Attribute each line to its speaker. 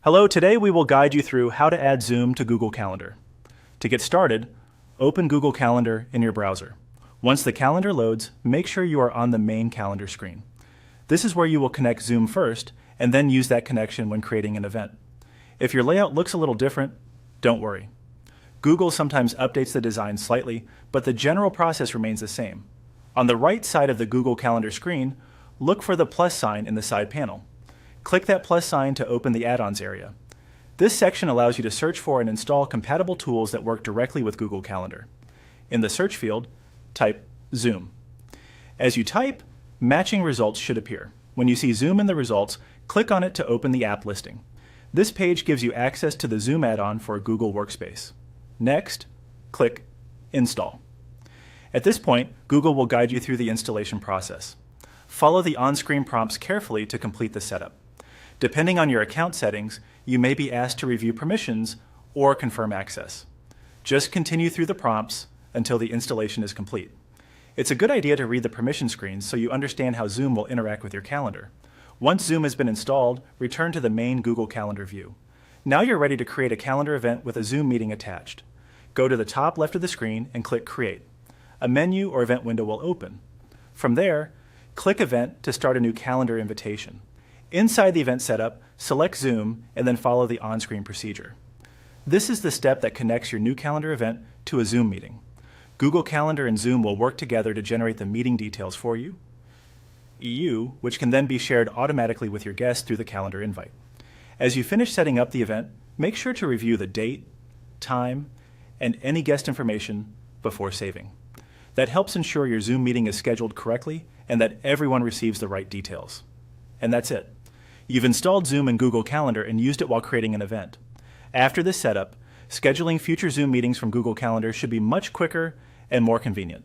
Speaker 1: Hello, today we will guide you through how to add Zoom to Google Calendar. To get started, open Google Calendar in your browser. Once the calendar loads, make sure you are on the main calendar screen. This is where you will connect Zoom first and then use that connection when creating an event. If your layout looks a little different, don't worry. Google sometimes updates the design slightly, but the general process remains the same. On the right side of the Google Calendar screen, look for the plus sign in the side panel. Click that plus sign to open the add-ons area. This section allows you to search for and install compatible tools that work directly with Google Calendar. In the search field, type Zoom. As you type, matching results should appear. When you see Zoom in the results, click on it to open the app listing. This page gives you access to the Zoom add-on for a Google Workspace. Next, click Install. At this point, Google will guide you through the installation process. Follow the on-screen prompts carefully to complete the setup. Depending on your account settings, you may be asked to review permissions or confirm access. Just continue through the prompts until the installation is complete. It's a good idea to read the permission screens so you understand how Zoom will interact with your calendar. Once Zoom has been installed, return to the main Google Calendar view. Now you're ready to create a calendar event with a Zoom meeting attached. Go to the top left of the screen and click Create. A menu or event window will open. From there, click Event to start a new calendar invitation. Inside the event setup, select Zoom and then follow the on-screen procedure. This is the step that connects your new calendar event to a Zoom meeting. Google Calendar and Zoom will work together to generate the meeting details for you, which can then be shared automatically with your guests through the calendar invite. As you finish setting up the event, make sure to review the date, time, and any guest information before saving. That helps ensure your Zoom meeting is scheduled correctly and that everyone receives the right details. And that's it. You've installed Zoom in Google Calendar and used it while creating an event. After this setup, scheduling future Zoom meetings from Google Calendar should be much quicker and more convenient.